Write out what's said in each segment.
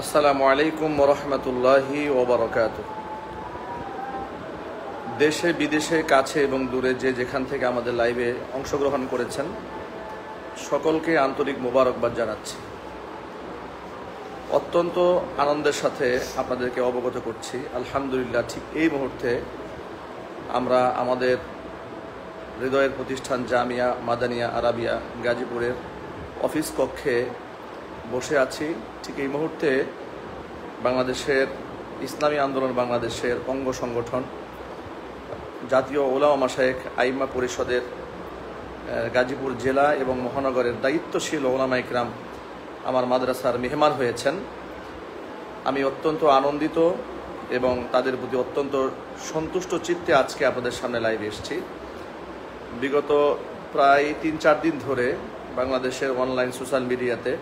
আসসালামু আলাইকুম ওরহমতুল্লাহি ওবরাকাতুহু। দেশে বিদেশে কাছে এবং দূরে যে যেখান থেকে আমাদের লাইভে অংশগ্রহণ করেছেন সকলকে আন্তরিক মোবারকবাদ জানাচ্ছি। অত্যন্ত আনন্দের সাথে আপনাদেরকে অবগত করছি, আলহামদুলিল্লাহ ঠিক এই মুহূর্তে আমরা আমাদের হৃদয়ের প্রতিষ্ঠান জামিয়া মাদানিয়া আরাবিয়া গাজীপুরের অফিস কক্ষে বসে আছি। ঠিক এই মুহূর্তে বাংলাদেশের ইসলামী আন্দোলন বাংলাদেশের অঙ্গ সংগঠন জাতীয় ওলামা মাশায়েখ আইম্মা পরিষদের গাজীপুর জেলা এবং মহানগরের দায়িত্বশীল ওলামা ইকরাম আমার মাদ্রাসার মেহমান হয়েছেন। আমি অত্যন্ত আনন্দিত এবং তাদের প্রতি অত্যন্ত সন্তুষ্ট চিত্তে আজকে আপনাদের সামনে লাইভে এসেছি। বিগত প্রায় ৩-৪ দিন ধরে বাংলাদেশের অনলাইন সোশ্যাল মিডিয়াতে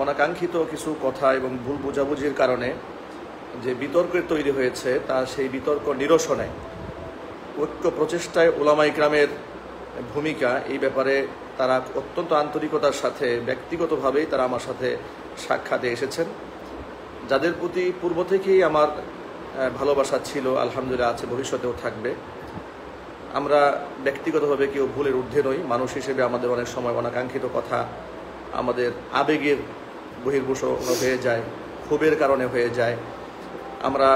অনাকাঙ্ক্ষিত কিছু কথা এবং ভুল বোঝাবুঝির কারণে যে বিতর্কের তৈরি হয়েছে তা সেই বিতর্ক নিরসনে ঐক্য প্রচেষ্টায় ওলামা ইকরামের ভূমিকা, এই ব্যাপারে তারা অত্যন্ত আন্তরিকতার সাথে ব্যক্তিগতভাবেই তারা আমার সাথে সাক্ষাতে এসেছেন, যাদের প্রতি পূর্ব থেকেই আমার ভালোবাসা ছিল, আলহামদুলিল্লাহ আছে, ভবিষ্যতেও থাকবে। আমরা ব্যক্তিগতভাবে কেউ ভুলের ঊর্ধ্বে নই। মানুষ হিসেবে আমাদের অনেক সময় অনাকাঙ্ক্ষিত কথা আমাদের আবেগের বহির্ভূষণ হয়ে যায়, ক্ষোভের কারণে হয়ে যায়। আমরা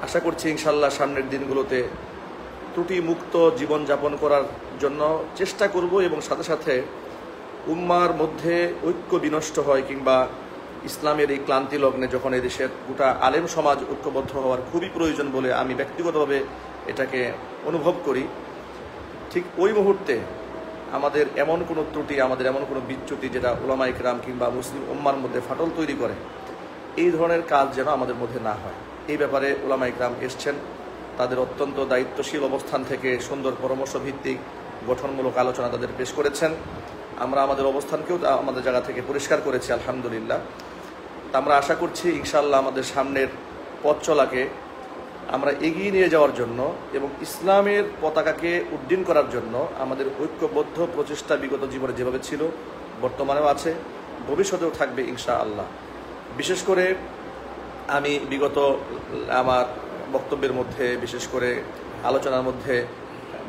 আশা করছি ইনশাল্লাহ সামনের দিনগুলোতে ত্রুটি মুক্ত জীবনযাপন করার জন্য চেষ্টা করব এবং সাথে সাথে উম্মার মধ্যে ঐক্য বিনষ্ট হয় কিংবা ইসলামের এই ক্লান্তি লগ্নে যখন এদেশের গোটা আলেম সমাজ ঐক্যবদ্ধ হওয়ার খুবই প্রয়োজন বলে আমি ব্যক্তিগতভাবে এটাকে অনুভব করি, ঠিক ওই মুহূর্তে আমাদের এমন কোনো ত্রুটি, আমাদের এমন কোনো বিচ্যুতি যেটা ওলামা ইকরাম কিংবা মুসলিম উম্মার মধ্যে ফাটল তৈরি করে, এই ধরনের কাজ যেন আমাদের মধ্যে না হয়, এই ব্যাপারে ওলামা ইকরাম এসছেন। তাদের অত্যন্ত দায়িত্বশীল অবস্থান থেকে সুন্দর পরামর্শ ভিত্তিক গঠনমূলক আলোচনা তাদের পেশ করেছেন। আমরা আমাদের অবস্থানকেও আমাদের জায়গা থেকে পরিষ্কার করেছি, আলহামদুলিল্লাহ। তা আমরা আশা করছি ইনশাআল্লাহ আমাদের সামনের পথ চলাকে আমরা এগিয়ে নিয়ে যাওয়ার জন্য এবং ইসলামের পতাকাকে উড্ডীন করার জন্য আমাদের ঐক্যবদ্ধ প্রচেষ্টা বিগত জীবনে যেভাবে ছিল বর্তমানেও আছে, ভবিষ্যতেও থাকবে ইনশাআল্লাহ। বিশেষ করে আমি বিগত আমার বক্তব্যের মধ্যে, বিশেষ করে আলোচনার মধ্যে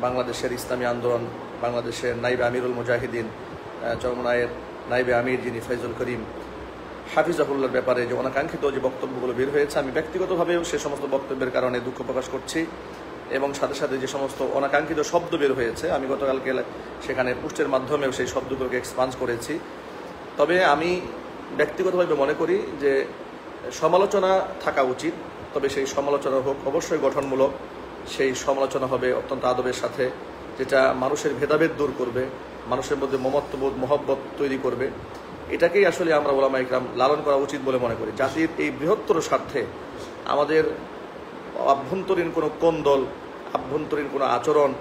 বাংলাদেশের ইসলামী আন্দোলন বাংলাদেশের নাইবে আমিরুল মুজাহিদিন চরমনায়ের নাইবে আমির যিনি ফয়জুল করিম হাফিজাহুল্লাহর ব্যাপারে যে অনাকাঙ্ক্ষিত যে বক্তব্যগুলো বের হয়েছে, আমি ব্যক্তিগতভাবেও সে সমস্ত বক্তব্যের কারণে দুঃখ প্রকাশ করছি এবং সাথে সাথে যে সমস্ত অনাকাঙ্ক্ষিত শব্দ বের হয়েছে আমি গতকালকে সেখানে পোস্টের মাধ্যমেও সেই শব্দগুলোকে এক্সপান্স করেছি। তবে আমি ব্যক্তিগতভাবে মনে করি যে সমালোচনা থাকা উচিত, তবে সেই সমালোচনা হোক অবশ্যই গঠনমূলক, সেই সমালোচনা হবে অত্যন্ত আদবের সাথে, যেটা মানুষের ভেদাভেদ দূর করবে, মানুষের মধ্যে মমত্ববোধ মহব্বত তৈরি করবে। এটাকেই আসলে আমরা ওলামা ইকরাম লালন করা উচিত বলে মনে করি। জাতির এই বৃহত্তর স্বার্থে আমাদের আভ্যন্তরীণ কোনো কোন্দল, আভ্যন্তরীণ কোনো আচরণ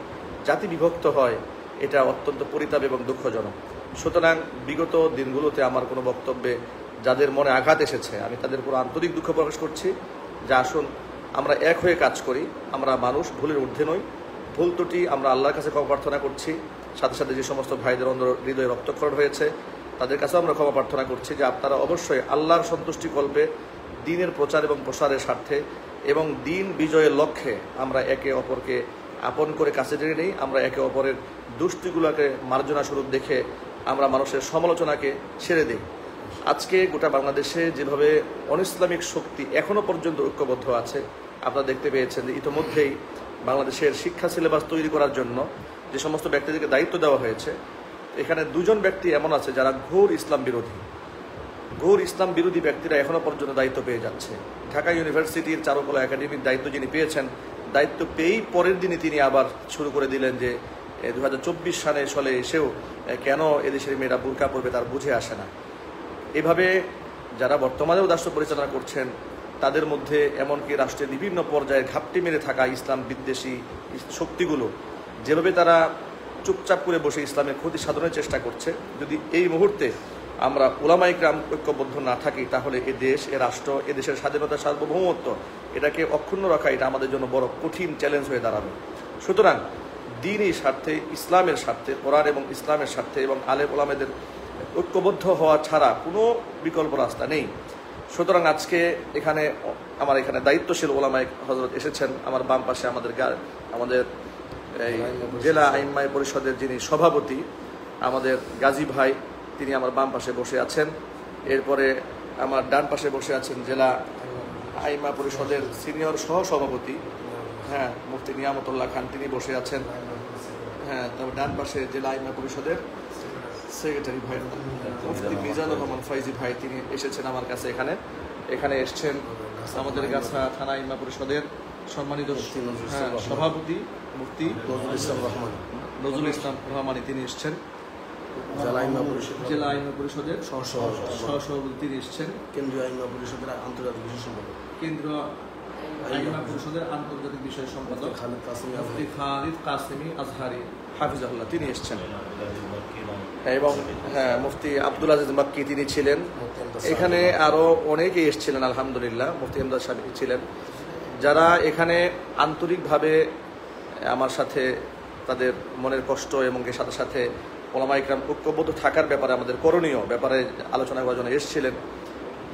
জাতি বিভক্ত হয়, এটা অত্যন্ত পরিতাপ এবং দুঃখজনক। সুতরাং বিগত দিনগুলোতে আমার কোনো বক্তব্যে যাদের মনে আঘাত এসেছে আমি তাদের পুরো আন্তরিক দুঃখ প্রকাশ করছি। যে আসুন আমরা এক হয়ে কাজ করি, আমরা মানুষ, ভুলের ঊর্ধ্বে নই, ভুল ত্রুটি আমরা আল্লাহর কাছে ক্ষমা প্রার্থনা করছি। সাথে সাথে যে সমস্ত ভাইদের হৃদয়ে রক্তক্ষরণ হয়েছে তাদের কাছেও আমরা ক্ষমা প্রার্থনা করছি যে আপনারা অবশ্যই আল্লাহর সন্তুষ্টি কল্পে দ্বীনের প্রচার এবং প্রসারের স্বার্থে এবং দ্বীন বিজয়ের লক্ষ্যে আমরা একে অপরকে আপন করে কাছে টেনে নিই, আমরা একে অপরের দুষ্টিগুলোকে মার্জনা স্বরূপ দেখে আমরা মানুষের সমালোচনাকে ছেড়ে দিই। আজকে গোটা বাংলাদেশে যেভাবে অনইসলামিক শক্তি এখনও পর্যন্ত ঐক্যবদ্ধ আছে, আপনারা দেখতে পেয়েছেন যে ইতিমধ্যেই বাংলাদেশের শিক্ষা সিলেবাস তৈরি করার জন্য যে সমস্ত ব্যক্তিদেরকে দায়িত্ব দেওয়া হয়েছে, এখানে 2জন ব্যক্তি এমন আছে যারা ঘোর ইসলাম বিরোধী ব্যক্তিরা এখনও পর্যন্ত দায়িত্ব পেয়ে যাচ্ছে। ঢাকা ইউনিভার্সিটির চারুকলা একাডেমির দায়িত্ব যিনি পেয়েছেন, দায়িত্ব পেয়েই পরের দিনই তিনি আবার শুরু করে দিলেন যে 2024 সালে এসেও কেন এদেশের মেয়েরা বুরকা পরবে তার বুঝে আসে না। এভাবে যারা বর্তমানেও রাষ্ট্র পরিচালনা করছেন তাদের মধ্যে এমনকি রাষ্ট্রের বিভিন্ন পর্যায়ে ঘাপটি মেরে থাকা ইসলাম বিদ্বেষী শক্তিগুলো যেভাবে তারা চুপচাপ করে বসে ইসলামের ক্ষতি সাধনের চেষ্টা করছে, যদি এই মুহূর্তে আমরা ওলামা ইকরাম ঐক্যবদ্ধ না থাকি তাহলে এ দেশ, এ রাষ্ট্র, এ দেশের স্বাধীনতা সার্বভৌমত্ব এটাকে অক্ষুণ্ণ রাখা এটা আমাদের জন্য বড় কঠিন চ্যালেঞ্জ হয়ে দাঁড়াবে। সুতরাং দ্বীনি স্বার্থে, ইসলামের স্বার্থে, কোরআন এবং ইসলামের স্বার্থে এবং আলেম ওলামাদের ঐক্যবদ্ধ হওয়া ছাড়া কোনো বিকল্প রাস্তা নেই। সুতরাং আজকে এখানে আমার এখানে দায়িত্বশীল ওলামায়ে হযরত এসেছেন। আমার বাম পাশে আমাদের এই জেলা আইম্মায়ে পরিষদের যিনি সভাপতি আমাদের গাজী ভাই, তিনি আমার বাম পাশে বসে আছেন। এরপরে আমার ডান পাশে বসে আছেন জেলা আইম্মা পরিষদের সিনিয়র সহসভাপতি মুফতি নিয়ামতুল্লাহ খান, তিনি বসে আছেন। তবে ডান পাশে জেলা আইম্মা পরিষদের সেক্রেটারি ভাই মুফতি মিজানুর রহমান ফয়জি ভাই, তিনি এসেছেন আমার কাছে। এখানে এসছেন আমাদের গাছা থানা আইম্মা পরিষদের সম্মানিত সভাপতি মুফতি নজরুল ইসলাম রহমানী, তিনি এসছেন। জেলা আইম্মা পরিষদের সহসভাপতি তিনি এসছেন। কেন্দ্রীয় আইম্মা পরিষদের আন্তর্জাতিক বিষয় সম্পাদক আইম্মা পরিষদের আন্তর্জাতিক বিষয় সম্পাদক খালিদ কাসেমি আজহারি হাফিজাহুল্লাহ, তিনি এসছেন। এবং মুফতি আব্দুল আজিজ মাক্কি তিনি ছিলেন। এখানে আরো অনেকেই এসেছিলেন আলহামদুলিল্লাহ। মুফতি ইমদাদ সাহেব ছিলেন, যারা এখানে আন্তরিকভাবে আমার সাথে তাদের মনের কষ্ট এবং এর সাথে সাথে ওলামায়ে ইকরাম ঐক্যবদ্ধ থাকার ব্যাপারে, আমাদের করণীয় ব্যাপারে আলোচনা করার জন্য এসেছিলেন।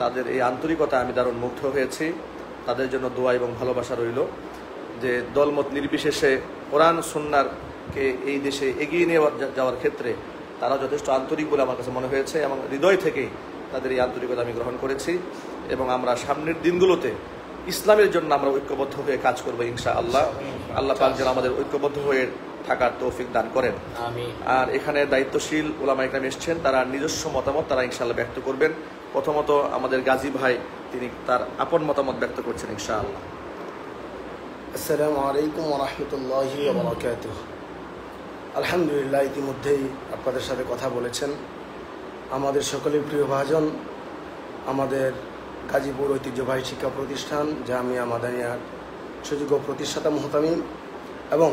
তাদের এই আন্তরিকতা আমি দারুণ মুগ্ধ হয়েছি। তাদের জন্য দোয়া এবং ভালোবাসা রইল, যে দলমত নির্বিশেষে কোরআন সুন্নাহকে এই দেশে এগিয়ে নিয়ে যাওয়ার ক্ষেত্রে তারা যথেষ্ট আন্তরিক বলে আমার কাছে মনে হয়েছে, এবং হৃদয় থেকেই তাদের এই আন্তরিকতা আমি গ্রহণ করেছি। এবং আমরা সামনের দিনগুলোতে ইসলামের জন্য আমরা ঐক্যবদ্ধ হয়ে কাজ করবো ইনশাআল্লাহ। আল্লাহ পাক যেন আমাদের ঐক্যবদ্ধ হয়ে থাকার তৌফিক দান করেন। আর এখানে দায়িত্বশীল ওলামায়ে ইকরাম এসেছেন, তারা নিজস্ব মতামত তারা ইনশাআল্লাহ ব্যক্ত করবেন। প্রথমত আমাদের গাজী ভাই, তিনি তার আপন মতামত ব্যক্ত করছেন ইনশাআল্লাহ। আসসালামু আলাইকুম ওয়া রাহমাতুল্লাহি ওয়া বারাকাতুহু। আলহামদুলিল্লাহ, ইতিমধ্যেই আপনাদের সাথে কথা বলেছেন আমাদের সকলের প্রিয় ভাজন, আমাদের গাজীপুর ঐতিহ্যবাহী শিক্ষা প্রতিষ্ঠান জামিয়া মাদানিয়ার সুযোগ্য প্রতিষ্ঠাতা মুহতামিম এবং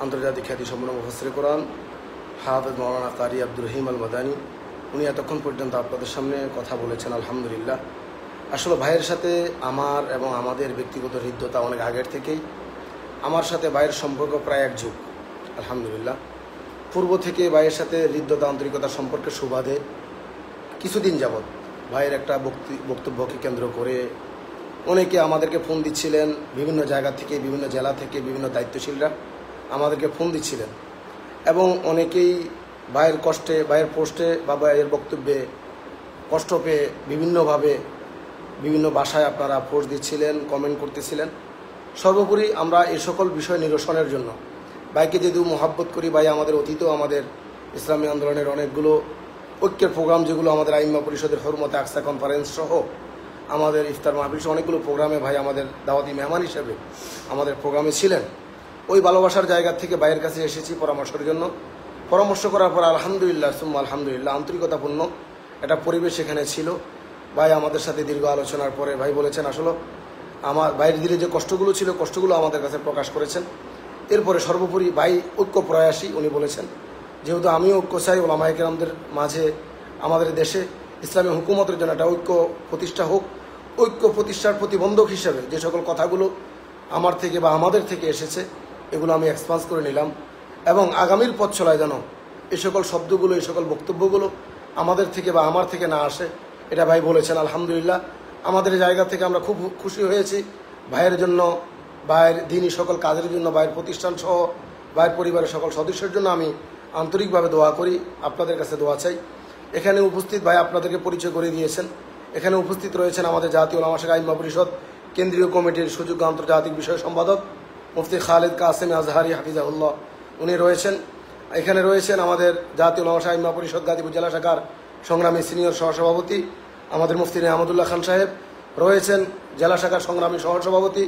আন্তর্জাতিক খ্যাতিসম্পন্ন মুফাসসিরে কোরআন হাফেজ মাওলানা কারি আব্দুর রহিম আল মাদানী, উনি এতক্ষণ পর্যন্ত আপনাদের সামনে কথা বলেছেন। আলহামদুলিল্লাহ, আসলে ভাইয়ের সাথে আমার এবং আমাদের ব্যক্তিগত হৃদ্যতা অনেক আগের থেকেই। আমার সাথে ভাইয়ের সম্পর্ক প্রায় এক যুগ। আলহামদুলিল্লাহ, পূর্ব থেকে ভাইয়ের সাথে হৃদ্যতা আন্তরিকতার সম্পর্কে সুবাদে কিছুদিন যাবৎ ভাইয়ের একটা বক্তব্যকে কেন্দ্র করে অনেকে আমাদেরকে ফোন দিচ্ছিলেন, বিভিন্ন জায়গা থেকে, বিভিন্ন জেলা থেকে বিভিন্ন দায়িত্বশীলরা আমাদেরকে ফোন দিচ্ছিলেন, এবং অনেকেই ভাইয়ের কষ্টে, ভাইয়ের পোস্টে বা ভাইয়ের বক্তব্যে কষ্ট পেয়ে বিভিন্নভাবে বিভিন্ন ভাষায় আপনারা পোস্ট দিচ্ছিলেন, কমেন্ট করতেছিলেন। সর্বোপরি আমরা এই সকল বিষয় নিরসনের জন্য ভাইকে যেহেতু মোহাব্বত করি, ভাই আমাদের অতীতেও আমাদের ইসলামী আন্দোলনের অনেকগুলো ঐক্যের প্রোগ্রাম, যেগুলো আমাদের আইম্মা পরিষদের হরমতে আকসা কনফারেন্স সহ আমাদের ইফতার মাহফিল সহ অনেকগুলো প্রোগ্রামে ভাই আমাদের দাওয়াতি মেহমান হিসেবে আমাদের প্রোগ্রামে ছিলেন। ওই ভালোবাসার জায়গা থেকে ভাইয়ের কাছে এসেছি পরামর্শের জন্য। পরামর্শ করার পর আলহামদুলিল্লাহ সুম্মা আলহামদুলিল্লাহ আন্তরিকতাপূর্ণ একটা পরিবেশ এখানে ছিল। ভাই আমাদের সাথে দীর্ঘ আলোচনার পরে ভাই বলেছেন, আসলে আমার ভাইয়ের দিলে যে কষ্টগুলো ছিল, কষ্টগুলো আমাদের কাছে প্রকাশ করেছেন। এরপরে সর্বোপরি ভাই ঐক্য প্রয়াসী, উনি বলেছেন যেহেতু আমিও ঐক্য চাই ওলামায়ে কেরামদের মাঝে, আমাদের দেশে ইসলামী হুকুমতের জন্য একটা ঐক্য প্রতিষ্ঠা হোক। ঐক্য প্রতিষ্ঠার প্রতিবন্ধক হিসেবে যে সকল কথাগুলো আমার থেকে বা আমাদের থেকে এসেছে, এগুলো আমি এক্সপান্স করে নিলাম, এবং আগামীর পথ চলায় যেন এই সকল শব্দগুলো, এই সকল বক্তব্যগুলো আমাদের থেকে বা আমার থেকে না আসে, এটা ভাই বলেছেন। আলহামদুলিল্লাহ, আমাদের জায়গা থেকে আমরা খুব খুশি হয়েছি। ভাইয়ের জন্য, ভাইয়ের দিনই সকল কাজের জন্য, ভাইয়ের প্রতিষ্ঠান সহ ভাইয়ের পরিবারের সকল সদস্যের জন্য আমি আন্তরিকভাবে দোয়া করি, আপনাদের কাছে দোয়া চাই। এখানে উপস্থিত ভাই আপনাদেরকে পরিচয় করে দিয়েছেন। এখানে উপস্থিত রয়েছেন আমাদের জাতীয় ওলামা শাখা আইম্মা পরিষদ কেন্দ্রীয় কমিটির সুযোগ্য আন্তর্জাতিক বিষয় সম্পাদক মুফতি খালিদ কাসেমি আজহারি হাফিজাহুল্লাহ, উনি রয়েছেন। এখানে রয়েছেন আমাদের জাতীয় ওলামা শাখা আইম্মা পরিষদ গাজীপুর জেলা শাখার সংগ্রামী সিনিয়র সহসভাপতি আমাদের মুফতি নিয়ামতুল্লাহ খান সাহেব, রয়েছেন জেলা শাখার সংগ্রামী সহসভাপতি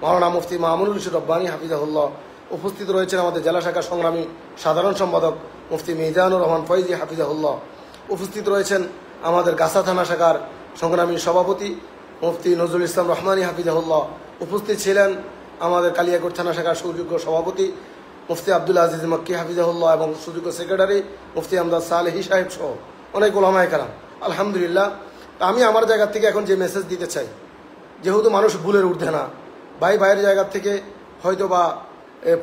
মাওলানা মুফতি মামুনুল ইসুর রব্বানী হাফিজাহুল্লাহ, উপস্থিত রয়েছেন আমাদের জেলা শাখার সংগ্রামী সাধারণ সম্পাদক মুফতি মিজানুর রহমান ফয়জি হাফিজাহুল্লাহ, উপস্থিত রয়েছেন আমাদের গাছা থানা শাখার সংগ্রামী সভাপতি মুফতি নজরুল ইসলাম রহমানী হাফিজাহুল্লাহ, উপস্থিত ছিলেন আমাদের কালিয়াকোট থানা শাখার সুযোগ্য সভাপতি মুফতি আব্দুল আজিজ মক্কি হাফিজাহুল্লাহ এবং সুযোগ্য সেক্রেটারি মুফতি আমদাদ সালেহি সাহেব সহ অনেক ওলামায়ে কেরাম। আলহামদুলিল্লাহ, আমি আমার জায়গা থেকে এখন যে মেসেজ দিতে চাই, যেহেতু মানুষ ভুলের ঊর্ধ্বে না, ভাইয়ের জায়গা থেকে হয়তো বা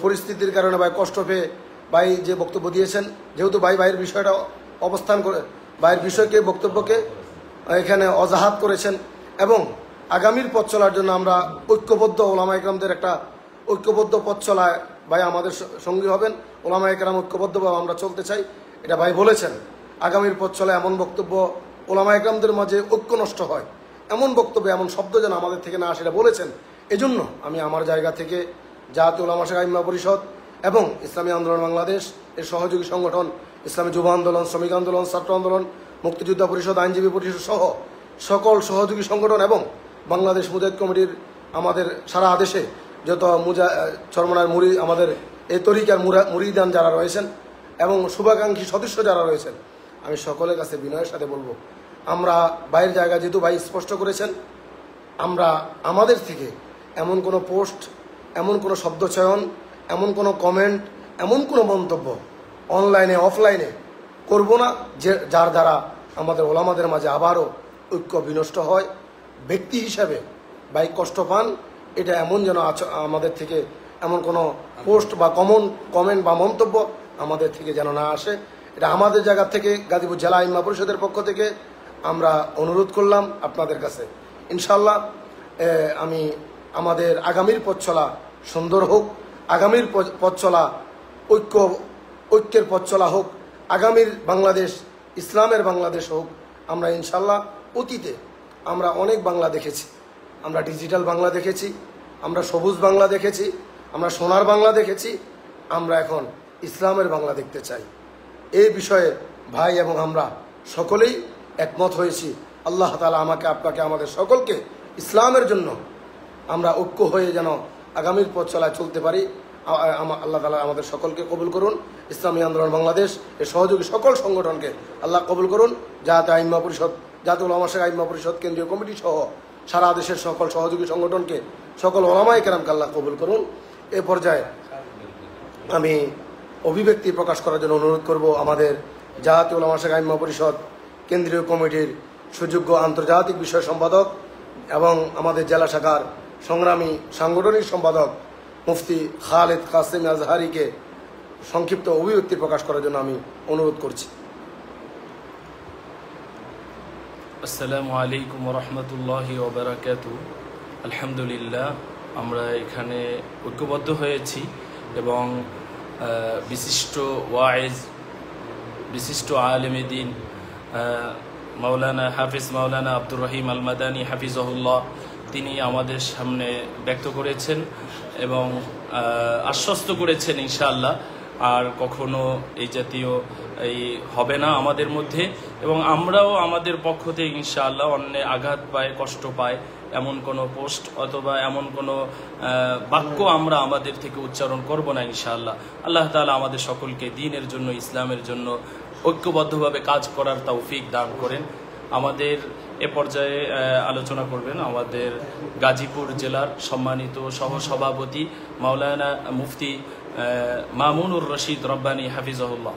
পরিস্থিতির কারণে ভাই কষ্ট পেয়ে ভাই যে বক্তব্য দিয়েছেন, যেহেতু ভাইয়ের বিষয়টা অবস্থান করে, ভাইয়ের বিষয়কে বক্তব্যকে এখানে অজাহাত করেছেন এবং আগামীর পথ চলার জন্য আমরা ঐক্যবদ্ধ ওলামা ইকরামদের একটা ঐক্যবদ্ধ পথ চলায় ভাই আমাদের সঙ্গী হবেন। ওলামা ইকরাম ঐক্যবদ্ধভাবে আমরা চলতে চাই, এটা ভাই বলেছেন। আগামীর পথ চলায় এমন বক্তব্য ওলামা ইকরামদের মাঝে ঐক্য নষ্ট হয়, এমন বক্তব্য এমন শব্দ যেন আমাদের থেকে না আসে, এটা বলেছেন। এজন্য আমি আমার জায়গা থেকে জাতীয় উলামা শাখা ইমাম পরিষদ এবং ইসলামী আন্দোলন বাংলাদেশ এর সহযোগী সংগঠন ইসলামী যুব আন্দোলন, শ্রমিক আন্দোলন, ছাত্র আন্দোলন, মুক্তিযোদ্ধা পরিষদ, আইনজীবী পরিষদ সহ সকল সহযোগী সংগঠন এবং বাংলাদেশ মুজাহিদ কমিটির আমাদের সারা দেশে যত চরমনার মুরি আমাদের এই তরিকার মুরিদান যারা রয়েছেন এবং শুভাকাঙ্ক্ষী সদস্য যারা রয়েছেন, আমি সকলের কাছে বিনয়ের সাথে বলবো, আমরা বাইরের জায়গা যেহেতু ভাই স্পষ্ট করেছেন, আমরা আমাদের থেকে এমন কোনো পোস্ট, এমন কোনো শব্দচয়ন, এমন কোনো কমেন্ট, এমন কোনো মন্তব্য অনলাইনে অফলাইনে করব না যে যার দ্বারা আমাদের ওলামাদের মাঝে আবারও ঐক্য বিনষ্ট হয়। ব্যক্তি হিসাবে ভাই কষ্ট পান, এটা এমন যেন আমাদের থেকে এমন কোনো পোস্ট বা কমেন্ট বা মন্তব্য আমাদের থেকে যেন না আসে। এটা আমাদের জায়গা থেকে গাজীপুর জেলা ইমাম পরিষদের পক্ষ থেকে আমরা অনুরোধ করলাম আপনাদের কাছে। ইনশাল্লাহ আমি আমাদের আগামীর পথ চলা সুন্দর হোক, আগামীর পথ চলা ঐক্যের পথ চলা হোক, আগামীর বাংলাদেশ ইসলামের বাংলাদেশ হোক। আমরা ইনশাল্লাহ অতীতে আমরা অনেক বাংলা দেখেছি, আমরা ডিজিটাল বাংলা দেখেছি, আমরা সবুজ বাংলা দেখেছি, আমরা সোনার বাংলা দেখেছি, আমরা এখন ইসলামের বাংলা দেখতে চাই। এই বিষয়ে ভাই এবং আমরা সকলেই একমত হয়েছি। আল্লাহ তাআলা আমাকে, আপনাকে, আমাদের সকলকে ইসলামের জন্য আমরা ঐক্য হয়ে যেন আগামীর পথ চলায় চলতে পারি। আল্লাহ তাআলা আমাদের সকলকে কবুল করুন। ইসলামী আন্দোলন বাংলাদেশ এর সহযোগী সকল সংগঠনকে আল্লাহ কবুল করুন। জাতীয় আইম্মা পরিষদ, জাতীয় উলামা শাখা আইম্মা পরিষদ, কেন্দ্রীয় কমিটি সহ সারা দেশের সকল সহযোগী সংগঠনকে, সকল ওলামায়ে কেরামকে আল্লাহ কবুল করুন। এ পর্যায়ে আমি অভিব্যক্তি প্রকাশ করার জন্য অনুরোধ করব আমাদের জাতীয় উলামা শাখা আইম্মা পরিষদ কেন্দ্রীয় কমিটির সুযোগ্য আন্তর্জাতিক বিষয় সম্পাদক এবং আমাদের জেলা শাখার সংগ্রামী সাংগঠনিক সম্পাদক মুফতি খালেদ কাসেম আজহারিকে সংক্ষিপ্ত অভিব্যক্তি প্রকাশ করার জন্য আমি অনুরোধ করছি। আসসালামু আলাইকুম ওয়া রাহমাতুল্লাহি ওয়া বারাকাতুহু। আলহামদুলিল্লাহ, আমরা এখানে ঐক্যবদ্ধ হয়েছি এবং বিশিষ্ট ওয়াইজ, বিশিষ্ট আলেমে দ্বীন মাওলানা হাফিজ মাওলানা আব্দুর রহিম আল মাদানী হাফিজাহুল্লাহ, তিনি আমাদের সামনে ব্যক্ত করেছেন এবং আশ্বস্ত করেছেন ইনশাআল্লাহ আর কখনো এই জাতীয় এই হবে না আমাদের মধ্যে, এবং আমরাও আমাদের পক্ষ থেকে ইনশাআল্লাহ অন্যে আঘাত পায়, কষ্ট পায় এমন কোনো পোস্ট অথবা এমন কোনো বাক্য আমরা আমাদের থেকে উচ্চারণ করব না ইনশাআল্লাহ। আল্লাহ তাআলা আমাদের সকলকে দ্বীনের জন্য, ইসলামের জন্য ঐক্যবদ্ধভাবে কাজ করার তৌফিক দান করেন। আমাদের এ পর্যায়ে আলোচনা করবেন আমাদের গাজীপুর জেলার সম্মানিত সহসভাপতি মাওলানা মুফতি মামুনুর রশিদ রব্বানী হাফিজাহুল্লাহ।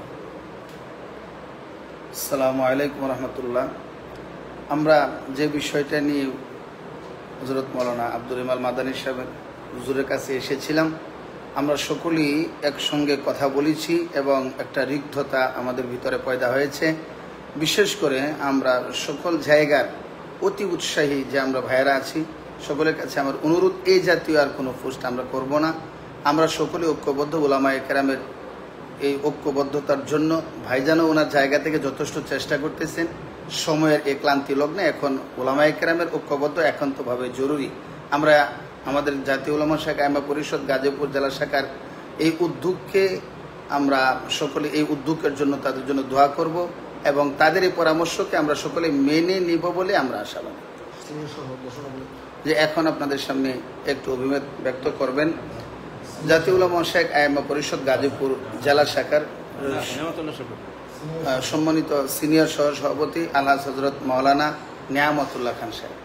আসসালামু আলাইকুম রহমতুল্লাহ। আমরা যে বিষয়টা নিয়ে হযরত মাওলানা আব্দুর রহিম আল মাদানী সাহেব হুজুরের কাছে এসেছিলাম, আমরা সকলেই একসঙ্গে কথা বলেছি এবং একটা রিক্ততা আমাদের ভিতরে পয়দা হয়েছে। বিশেষ করে আমরা সকল জায়গার অতি উৎসাহী যে আমরা ভাইয়েরা আছি, সকলের কাছে আমার অনুরোধ, এই জাতীয় আর কোনো পোস্ট আমরা করব না। আমরা সকলে ঐক্যবদ্ধ, উলামায়ে কেরামের এই ঐক্যবদ্ধতার জন্য ভাইজানও ওনার জায়গা থেকে যথেষ্ট চেষ্টা করতেছেন। সময়ের এই ক্লান্তি লগ্নে এখন উলামায়ে কেরামের ঐক্যবদ্ধ একান্তভাবে জরুরি। আমরা আমাদের জাতীয় উলামা শাখা আইম্মা পরিষদ গাজীপুর জেলা শাখার এই উদ্যোগকে আমরা সকলে এই উদ্যোগের জন্য তাদের জন্য দোয়া করব এবং তাদের এই পরামর্শকে আমরা সকলে মেনে নিব বলে আমরা আশাবাদী। যে এখন আপনাদের সামনে একটু অভিমত ব্যক্ত করবেন জাতীয় উলামা শাখা আইম্মা পরিষদ গাজীপুর জেলা শাখার সম্মানিত সিনিয়র সহ সভাপতি আলহাজ হযরত মাওলানা নিয়ামতুল্লাহ খান সাহেব।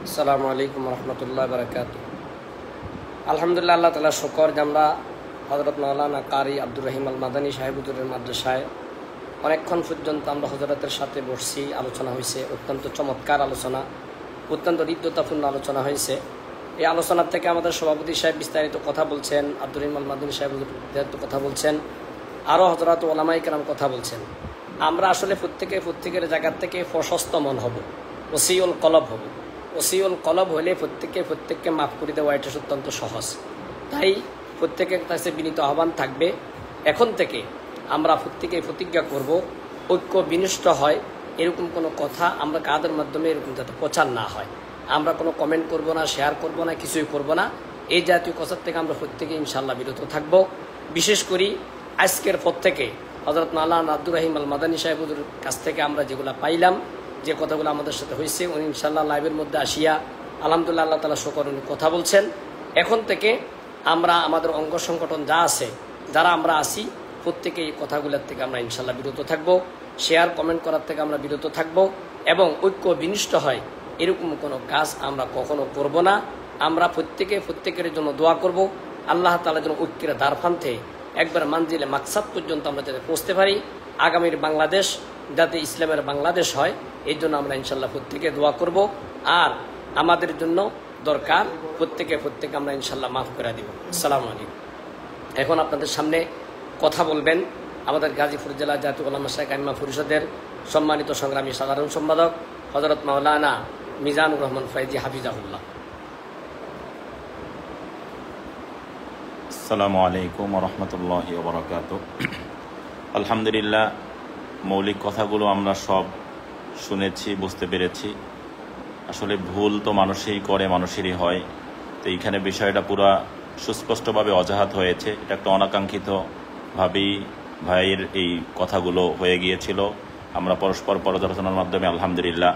আসসালামু আলাইকুম রহমতুল্লাহ বারাকাতুহু। আলহামদুলিল্লাহ, আল্লাহ তাআলা শুকর যে আমরা হযরত মাওলানা কারি আব্দুর রহিম আল মাদানী সাহেব হুজুরের মাদ্রাসায় অনেকক্ষণ পর্যন্ত আমরা হযরতের সাথে বসছি, আলোচনা হয়েছে, অত্যন্ত চমৎকার আলোচনা, অত্যন্ত হৃদ্যতাপূর্ণ আলোচনা হয়েছে। এই আলোচনার থেকে আমাদের সভাপতি সাহেব বিস্তারিত কথা বলছেন, আব্দুর রহিম আল মাদানী সাহেব বিস্তারিত কথা বলছেন, আরও হযরত ওলামায়ে কেরাম কথা বলছেন। আমরা আসলে প্রত্যেকের জায়গার থেকে প্রশস্ত মন হব, ওসিউল কলব হব। ওসিউল কলব হলে প্রত্যেককে মাফ করে দেওয়া এটা অত্যন্ত সহজ। তাই প্রত্যেকের কাছে বিনীত আহ্বান থাকবে, এখন থেকে আমরা প্রত্যেকেই প্রতিজ্ঞা করব, ঐক্য বিনষ্ট হয় এরকম কোনো কথা আমরা কাদের মাধ্যমে এরকম যাতে প্রচার না হয়। আমরা কোনো কমেন্ট করব না, শেয়ার করব না, কিছুই করব না। এই জাতীয় কথার থেকে আমরা প্রত্যেকে ইনশাআল্লাহ বিরত থাকব। বিশেষ করি আজকের পর থেকে হযরত মাওলানা আব্দুর রহিম আল মাদানী সাহেবের কাছ থেকে আমরা যেগুলো পাইলাম, যে কথাগুলো আমাদের সাথে হয়েছে, উনি ইনশাআল্লাহ লাইভের মধ্যে আসিয়া আলহামদুলিল্লাহ আল্লাহ তাআলা শুকর উনি কথা বলছেন। এখন থেকে আমরা আমাদের অঙ্গ সংগঠন যা আছে, যারা আমরা আসি, প্রত্যেকে এই কথাগুলোর থেকে আমরা ইনশাআল্লাহ বিরত থাকব। শেয়ার কমেন্ট করার থেকে আমরা বিরত থাকব এবং ঐক্য বিনষ্ট হয় এরকম কোনো কাজ আমরা কখনো করব না। আমরা প্রত্যেকের জন্য দোয়া করব, আল্লাহ তাআলা যেন ঐক্যের দ্বারপ্রান্তে একবার মানজিলে মাকসাদ পর্যন্ত আমরা যাতে পৌঁছতে পারি, আগামীর বাংলাদেশ যাতে ইসলামের বাংলাদেশ হয়, এই জন্য আমরা ইনশাআল্লাহ প্রত্যেকে দোয়া করব। আর আমাদের জন্য দরকার প্রত্যেকে আমরা ইনশাআল্লাহ মাফ করে দিব। আসসালামু আলাইকুম। এখন আপনাদের সামনে কথা বলবেন আমাদের গাজীপুর জেলা জাতীয় উলামা শাইখ আইম্মা পরিষদের সম্মানিত সংগ্রামী সাধারণ সম্পাদক হযরত মাওলানা মিজানুর রহমান ফয়েজি হাফিজাহুল্লাহ। আসসালামু আলাইকুম ওয়া রাহমাতুল্লাহি ওয়া বারাকাতুহু। আলহামদুলিল্লাহ, মৌলিক কথাগুলো আমরা সব শুনেছি, বুঝতে পেরেছি। আসলে ভুল তো মানুষই করে, মানুষেরই হয়। তো এইখানে বিষয়টা পুরা সুস্পষ্টভাবে অজাহাত হয়েছে। এটা একটা অনাকাঙ্ক্ষিতভাবেই ভাইয়ের এই কথাগুলো হয়ে গিয়েছিল। আমরা পরস্পর পর্যালোচনার মাধ্যমে আলহামদুলিল্লাহ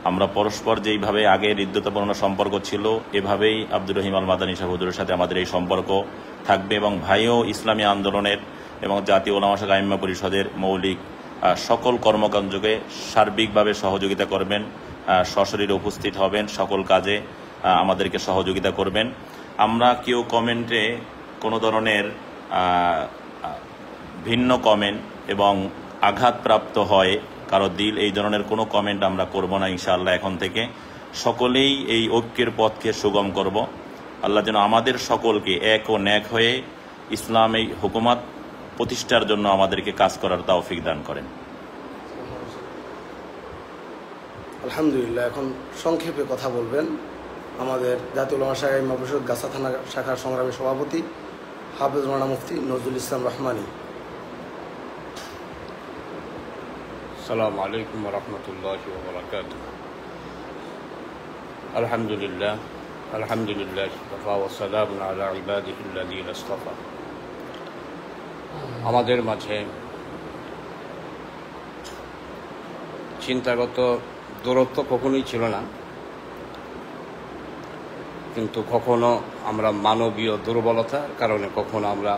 আমরা পরস্পর যেইভাবে আগে হৃদ্যতাপূর্ণ সম্পর্ক ছিল, এভাবেই আব্দুর রহিম আল মাদানী সাহেব হুজুরের সাথে আমাদের এই সম্পর্ক থাকবে এবং ভাইও ইসলামী আন্দোলনের এবং জাতীয় উলামা শাইখ আইম্মা পরিষদের মৌলিক সকল কর্মকাণ্ডকে সার্বিকভাবে সহযোগিতা করবেন, সশরীরে উপস্থিত হবেন, সকল কাজে আমাদেরকে সহযোগিতা করবেন। আমরা কেউ কমেন্টে কোনো ধরনের ভিন্ন কমেন্ট এবং আঘাতপ্রাপ্ত হয় কারো দিল, এই ধরনের কোনো কমেন্ট আমরা করব না ইনশাআল্লাহ। এখন থেকে সকলেই এই ঐক্যের পথকে সুগম করব। আল্লাহ যেন আমাদের সকলকে এক ও ন্যাক হয়ে ইসলামী হুকুমত প্রতিষ্ঠার জন্য আমাদেরকে কাজ করার তৌফিক দান করেন। আলহামদুলিল্লাহ। এখন সংক্ষেপে কথা বলবেন আমাদের জাতীয় উলামা শাইখ আইম্মা পরিষদ গাছা থানা শাখার সংগ্রামী সভাপতি হাফেজ মাওলানা মুফতি নজরুল ইসলাম রহমানী। আসসালামু আলাইকুম ওয়া রাহমাতুল্লাহি ওয়া বারাকাতুহু। আলহামদুলিল্লাহ ওয়া সালামুন আলা ইবাদিহিল্লাযীনা ইসতাফা। আমাদের মাঝে চিন্তাগত দূরত্ব কখনোই ছিল না, কিন্তু কখনো আমরা মানবীয় দুর্বলতার কারণে কখনো আমরা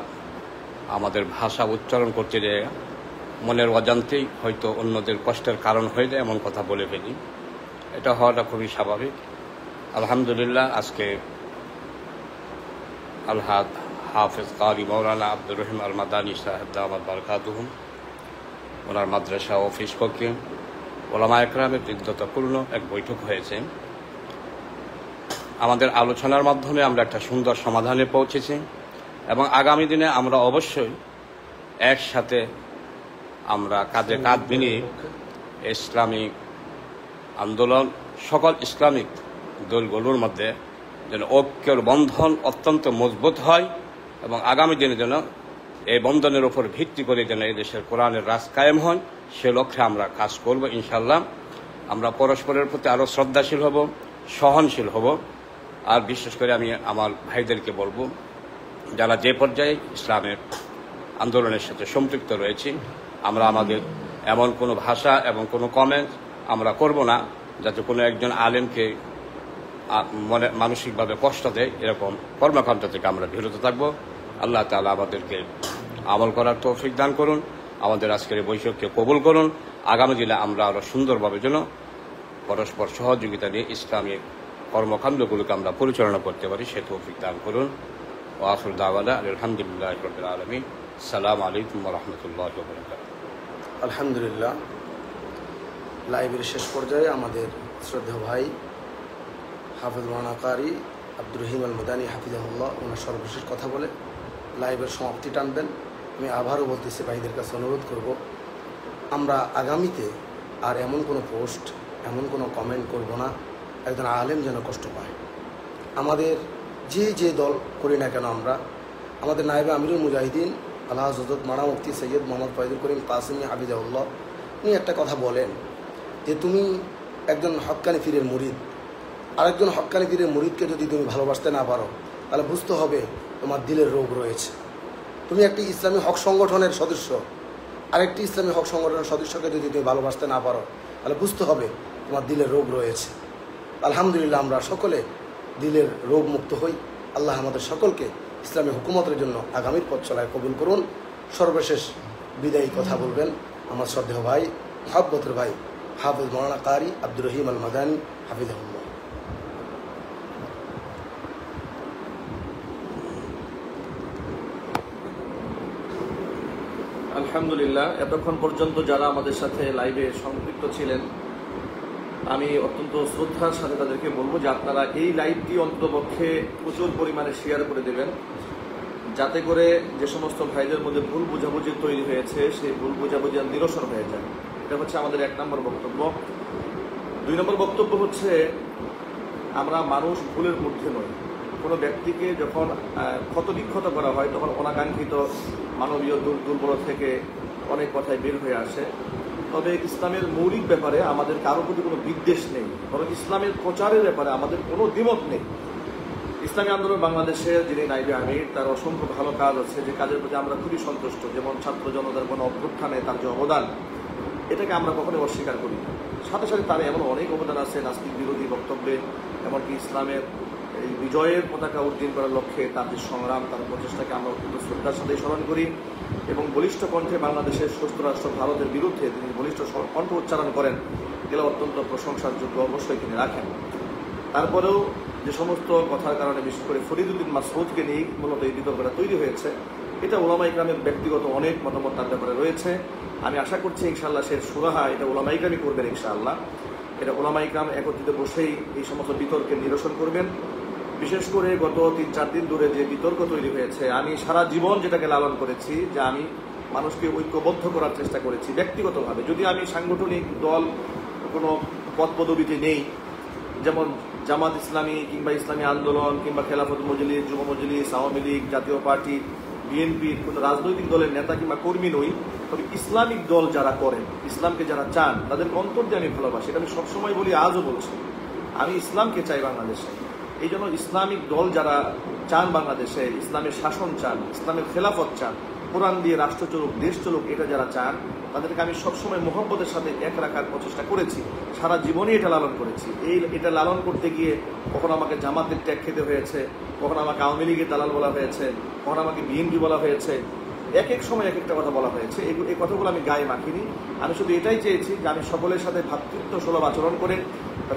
আমাদের ভাষা উচ্চারণ করতে যাই মনের অজান্তেই হয়তো অন্যদের কষ্টের কারণ হয়ে যায়, এমন কথা বলে ফেলি। এটা হওয়াটা খুবই স্বাভাবিক। আলহামদুলিল্লাহ, আজকে হাফেজ কারি মাওলানা আব্দুর রহিম আল মাদানী সাহেব দামাত বারাকাতুহুম, ওনার মাদ্রাসা অফিস পক্ষে ওলামা একরামের হৃদ্যতাপূর্ণ এক বৈঠক হয়েছে। আমাদের আলোচনার মাধ্যমে আমরা একটা সুন্দর সমাধানে পৌঁছেছি এবং আগামী দিনে আমরা অবশ্যই একসাথে আমরা কাঁধে কাঁধ মিলিয়ে ইসলামিক আন্দোলন সকল ইসলামিক দলগুলোর মধ্যে যেন ঐক্যের বন্ধন অত্যন্ত মজবুত হয় এবং আগামী দিনে যেন এই বন্ধনের উপর ভিত্তি করে যেন এই দেশের কোরআনের রাজ কায়েম হয়, সে লক্ষ্যে আমরা কাজ করব ইনশাআল্লাহ। আমরা পরস্পরের প্রতি আরও শ্রদ্ধাশীল হব, সহনশীল হব। আর বিশেষ করে আমি আমার ভাইদেরকে বলবো, যারা যে পর্যায়ে ইসলামের আন্দোলনের সাথে সম্পৃক্ত রয়েছে, আমরা আমাদের এমন কোনো ভাষা এবং কোনো কমেন্ট আমরা করব না যাতে কোনো একজন আলেমকে মনে মানসিকভাবে কষ্ট দেয়, এরকম কর্মকাণ্ড থেকে আমরা বিরত থাকবো। আল্লাহ তাআলা আমাদেরকে আমল করার তৌফিক দান করুন, আমাদের আজকের এই বৈঠককে কবুল করুন। আগামী দিনে আমরা আরও সুন্দরভাবে যেন পরস্পর সহযোগিতা নিয়ে ইসলামী কর্মকাণ্ডগুলোকে আমরা পরিচালনা করতে পারি, সে তৌফিক দান করুন। ওয়া আখিরু দাওয়ানা আলহামদুলিল্লাহি রাব্বিল আলামিন। আসসালামু আলাইকুম ওয়া রাহমাতুল্লাহি ওয়া বারাকাতুহু। আলহামদুলিল্লাহ, লাইভের শেষ পর্যায়ে আমাদের শ্রদ্ধেয় ভাই হাফেজ মাওলানা কারি আব্দুর রহিম আল মাদানী হাফিজাহুল্লাহ ওনার সর্বশেষ কথা বলে লাইভের সমাপ্তি টানবেন। আমি আবারও বলতেছি, ভাইদের কাছে অনুরোধ করব, আমরা আগামীতে আর এমন কোনো পোস্ট, এমন কোনো কমেন্ট করব না একজন আলেম যেন কষ্ট পায়। আমাদের যে দল করি না কেন আমরা, আমাদের নায়েবে আমিরুল মুজাহিদিন আল্লাহ হযরত মাওলানা মুফতি সৈয়দ মোহাম্মদ ফয়জুল করিম কাসেমি হাফিজাহুল্লাহ উনি একটা কথা বলেন যে তুমি একজন হক্কানি পীরের মুরিদ, আরেকজন হক্কানি পীরের মুরিদকে যদি তুমি ভালোবাসতে না পারো তাহলে বুঝতে হবে তোমার দিলের রোগ রয়েছে। তুমি একটি ইসলামী হক সংগঠনের সদস্য, আরেকটি ইসলামী হক সংগঠনের সদস্যকে যদি তুমি ভালোবাসতে না পারো তাহলে বুঝতে হবে তোমার দিলের রোগ রয়েছে। আলহামদুলিল্লাহ আমরা সকলে দিলের রোগ মুক্ত হই। আল্লাহ আমাদের সকলকে ইসলামী হুকুমতের জন্য আগামীর পথ চলায় কবুল করুন। সর্বশেষ বিদায়ী কথা বলবেন আমার শ্রদ্ধেয় ভাই, মহব্বতের ভাই হাফেজ মাওলানা কারি আব্দুর রহিম আল মাদানী হাফিজাহুল্লাহ। আলহামদুলিল্লাহ, এতক্ষণ পর্যন্ত যারা আমাদের সাথে লাইভে সম্পৃক্ত ছিলেন, আমি অত্যন্ত শ্রদ্ধার সাথে তাদেরকে বলবো যে আপনারা এই লাইভটি অন্ততপক্ষে প্রচুর পরিমাণে শেয়ার করে দেবেন, যাতে করে যে সমস্ত ভাইদের মধ্যে ভুল বোঝাবুঝি তৈরি হয়েছে সেই ভুল বোঝাবুঝি নিরসন হয়ে যায়। এটা হচ্ছে আমাদের 1 নম্বর বক্তব্য। 2 নম্বর বক্তব্য হচ্ছে আমরা মানুষ ভুলের মধ্যে নই। কোনো ব্যক্তিকে যখন ক্ষতবিক্ষত করা হয় তখন অনাকাঙ্ক্ষিত মানবীয় দুর্বল থেকে অনেক কথাই বের হয়ে আসে। তবে ইসলামের মৌলিক ব্যাপারে আমাদের কারো প্রতি কোনো বিদ্বেষ নেই, বরং ইসলামের প্রচারের ব্যাপারে আমাদের কোনো দ্বিমত নেই। ইসলামী আন্দোলন বাংলাদেশের যিনি নাইবে আমির, তার অসংখ্য ভালো কাজ আছে যে কাজের প্রতি আমরা খুবই সন্তুষ্ট। যেমন ছাত্র জনতার কোনো অভ্যুত্থানে তার যে অবদান, এটাকে আমরা কখনোই অস্বীকার করি না। সাথে সাথে তার এমন অনেক অবদান আছে নাস্তিক বিরোধী বক্তব্যে, এমনকি ইসলামের এই বিজয়ের পতাকা উড্ডীন করার লক্ষ্যে তার যে সংগ্রাম, তার প্রচেষ্টাকে আমরা অত্যন্ত শ্রদ্ধার সাথে স্মরণ করি এবং বলিষ্ঠ কণ্ঠে বাংলাদেশের সুস্থ রাষ্ট্র ভারতের বিরুদ্ধে তিনি বলিষ্ঠ কণ্ঠ উচ্চারণ করেন, এগুলো অত্যন্ত প্রশংসার যোগ্য, অবশ্যই তিনি রাখেন। তারপরেও যে সমস্ত কথার কারণে বিশেষ করে ফরিদউদ্দিন মাসউদকে নিয়ে মূলত এই বিতর্কটা তৈরি হয়েছে, এটা ওলামা ইকরামের ব্যক্তিগত অনেক মতামত তার ব্যাপারে রয়েছে। আমি আশা করছি ইনশাআল্লাহ সে সুরাহা এটা ওলামা ইকরামই করবেন ইনশাআল্লাহ। এটা ওলামা ইকরাম একত্রিত বসেই এই সমস্ত বিতর্কের নিরসন করবেন। বিশেষ করে গত 3-4 দিন ধরে যে বিতর্ক তৈরি হয়েছে, আমি সারা জীবন যেটাকে লালন করেছি যে আমি মানুষকে ঐক্যবদ্ধ করার চেষ্টা করেছি ব্যক্তিগতভাবে। যদি আমি সাংগঠনিক দল কোনো পদ পদবিতে নেই, যেমন জামাত ইসলামী কিংবা ইসলামী আন্দোলন কিংবা খেলাফত মজলিস, যুব মজলিস, আওয়ামী লীগ, জাতীয় পার্টি, বিএনপির কোনো রাজনৈতিক দলের নেতা কিংবা কর্মী নই, তবে ইসলামিক দল যারা করেন, ইসলামকে যারা চান, তাদের অন্তর দিয়ে আমি ভালোবাসি। এটা আমি সবসময় বলি, আজও বলছি, আমি ইসলামকে চাই বাংলাদেশে। এই জন্য ইসলামিক দল যারা চান বাংলাদেশে, ইসলামের শাসন চান, ইসলামের খেলাফত চান, কোরআন দিয়ে রাষ্ট্র চলুক, দেশ চলুক, এটা যারা চান, তাদেরকে আমি সবসময় মোহাম্মতের সাথে এক রাখার প্রচেষ্টা করেছি, সারা জীবনই এটা লালন করেছি। এটা লালন করতে গিয়ে কখনো আমাকে জামাতের ট্যাগ খেতে হয়েছে, কখনো আমাকে আওয়ামী লীগের দালাল বলা হয়েছে, কখনো আমাকে বিএনপি বলা হয়েছে, এক এক সময় এক একটা কথা বলা হয়েছে। এই কথাগুলো আমি গায়ে মাখিনি। আমি শুধু এটাই চেয়েছি যে আমি সকলের সাথে ভ্রাতৃত্ব সুলভ আচরণ করে,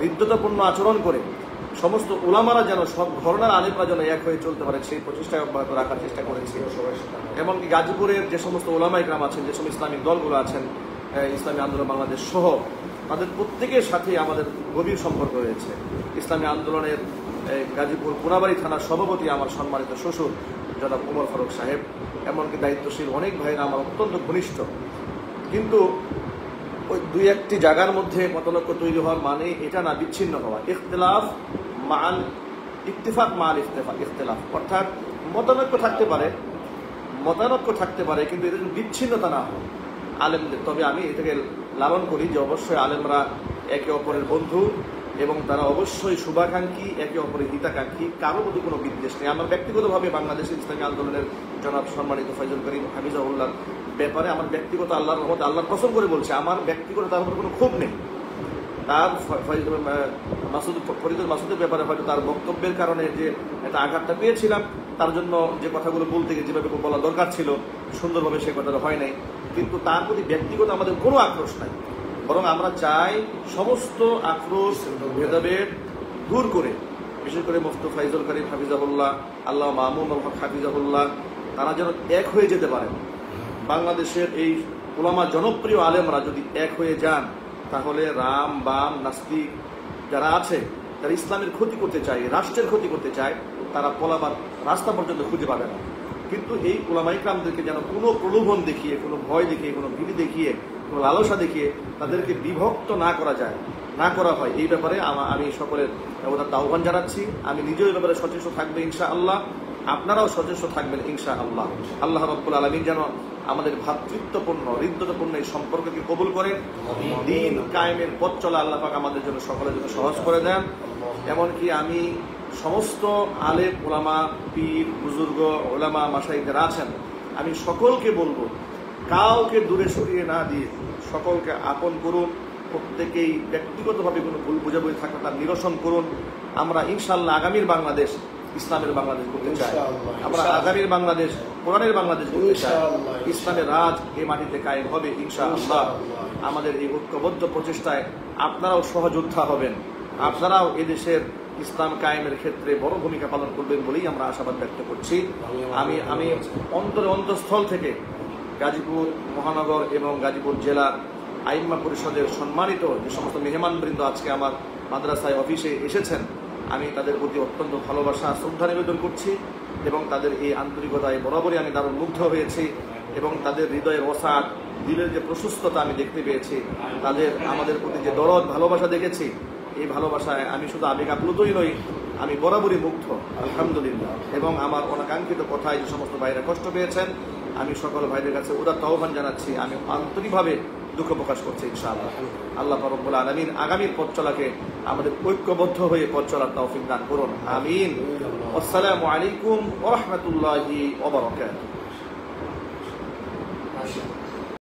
হৃদ্যতাপূর্ণ আচরণ করে সমস্ত ওলামারা যেন, সব ঘরনার আলেমরা যেন এক হয়ে চলতে পারে, সেই প্রচেষ্টা অব্যাহত রাখার চেষ্টা করেছি। এমনকি গাজীপুরের যে সমস্ত ওলামা ইকরাম আছেন, যে সমস্ত ইসলামিক দলগুলো আছেন, ইসলামী আন্দোলন বাংলাদেশ সহ, তাদের প্রত্যেকের সাথে আমাদের গভীর সম্পর্ক রয়েছে। ইসলামী আন্দোলনের গাজীপুর কোনাবাড়ি থানার সভাপতি আমার সম্মানিত শ্বশুর জনাব ওমর ফারুক সাহেব, এমনকি দায়িত্বশীল অনেক ভাইরা আমার অত্যন্ত ঘনিষ্ঠ। কিন্তু ওই 2-1টি জায়গার মধ্যে মতানৈক্য তৈরি হওয়ার মানে এটা না বিচ্ছিন্ন হওয়া। ইখতিলাফ মাল ইত্তেফাক মাল ইখতিলাফ, অর্থাৎ মতানৈক্য থাকতে পারে কিন্তু এটা বিচ্ছিন্নতা না হয় আলেমদের। তবে আমি এটাকে লালন করি যে অবশ্যই আলেমরা একে অপরের বন্ধু এবং তারা অবশ্যই শুভাকাঙ্ক্ষী, একে অপরের হিতাকাঙ্ক্ষী, কারো প্রতি কোনো বিদ্বেষ নেই। আমার ব্যক্তিগতভাবে বাংলাদেশের ইসলামী আন্দোলনের জনাব সম্মানিত ফয়জুল করিম হাফিজাহুল্লাহ ব্যাপারে আমার ব্যক্তিগত আল্লাহর রহমত, আল্লাহর কসম করে বলছে, আমার ব্যক্তিগত তার উপর কোনো ক্ষোভ নেই। তার ফরিদুল মাসুদের ব্যাপারে হয়তো তার বক্তব্যের কারণে যে একটা আঘাতটা পেয়েছিলাম, তার জন্য যে কথাগুলো বলতে গিয়ে যেভাবে বলা দরকার ছিল সুন্দরভাবে সে কথাটা হয় নাই। কিন্তু তার প্রতি ব্যক্তিগত আমাদের কোনো আক্রোশ নাই, বরং আমরা চাই সমস্ত আক্রোশ ভেদাভেদ দূর করে, বিশেষ করে মুফতি ফয়জুল করিম হাফিজাহুল্লাহ, আল্লাহ মামুন হাফিজাহুল্লাহ, তারা যেন এক হয়ে যেতে পারেন। বাংলাদেশের এই উলামা জনপ্রিয় আলেমরা যদি এক হয়ে যান, তাহলে রাম বাম নাস্তিক যারা আছে, যারা ইসলামের ক্ষতি করতে চায়, রাষ্ট্রের ক্ষতি করতে চায়, তারা পলাবার রাস্তা পর্যন্ত খুঁজে পাবে না। কিন্তু এই উলামা ইকরামদেরকে যেন কোনো প্রলোভন দেখিয়ে, কোনো ভয় দেখিয়ে, কোনো ভীতি দেখিয়ে কোনো লালসা দেখিয়ে তাদেরকে বিভক্ত না করা যায়, না করা হয়, এই ব্যাপারে আমি সকলের আহ্বান জানাচ্ছি। আমি নিজেও এই ব্যাপারে সচেষ্ট থাকবে ইনশাআল্লাহ, আপনারাও সচেষ্ট থাকবেন ইনশাআল্লাহ। আল্লাহ রাব্বুল আলামিন যেন আমাদের ভ্রাতৃত্বপূর্ণ হৃদ্যতাপূর্ণ এই সম্পর্ককে কবুল করেন। দ্বীন কায়েমের পথ চলা আল্লাহ পাক আমাদের জন্য সকলের জন্য সহজ করে দেন। এমনকি আমি সমস্ত আলেম ওলামা, পীর বুজুর্গ, ওলামা মাশাইখ যারা আছেন, আমি সকলকে বলবো, কাউকে দূরে সরিয়ে না দিয়ে সকলকে আপন করুন। প্রত্যেকেই ব্যক্তিগতভাবে কোনো ভুল বুঝাবুঝি থাকলে তার নিরসন করুন। আমরা ইনশাআল্লাহ আগামীর বাংলাদেশ ইসলামের বাংলাদেশ করতে চাই। আমরা আগামীর বাংলাদেশ কোরআনের বাংলাদেশ করতে চাই। ইসলামের রাজ এই মাটিতে কায়েম হবে ইনশাআল্লাহ। আমাদের এই ঐক্যবদ্ধ প্রচেষ্টায় আপনারাও সহযোদ্ধা হবেন, আপনারাও এদেশের ইসলাম কায়েমের ক্ষেত্রে বড় ভূমিকা পালন করবেন বলেই আমরা আশাবাদ ব্যক্ত করছি। আমি অন্তঃস্থল থেকে গাজীপুর মহানগর এবং গাজীপুর জেলার আইম্মা পরিষদের সম্মানিত যে সমস্ত মেহমানবৃন্দ আজকে আমার মাদ্রাসায় অফিসে এসেছেন, আমি তাদের প্রতি অত্যন্ত ভালোবাসা শ্রদ্ধা নিবেদন করছি এবং তাদের এই আন্তরিকতায় বরাবরই আমি দারুণ মুগ্ধ হয়েছি এবং তাদের হৃদয়ের ওসাত, দিলের যে প্রশস্ততা আমি দেখতে পেয়েছি, তাদের আমাদের প্রতি যে দরদ ভালোবাসা দেখেছি, এই ভালোবাসায় আমি শুধু আবেগ আপ্লুতই নই, আমি বরাবরই মুগ্ধ আলহামদুলিল্লাহ। এবং আমার অনাকাঙ্ক্ষিত কথায় যে সমস্ত ভাইরা কষ্ট পেয়েছেন, আমি সকল ভাইদের কাছে উদাত্ত আহ্বান জানাচ্ছি, আমি আন্তরিকভাবে দুঃখ প্রকাশ করছি ইনশাআল্লাহ। আল্লাহ রাব্বুল আলামিন আগামীর পথ চলাকে আমাদের ঐক্যবদ্ধ হয়ে পথ চলার তৌফিক দান করুন, আমিন। আসসালামু আলাইকুম ওয়া রাহমাতুল্লাহি ওয়া বারাকাতুহু।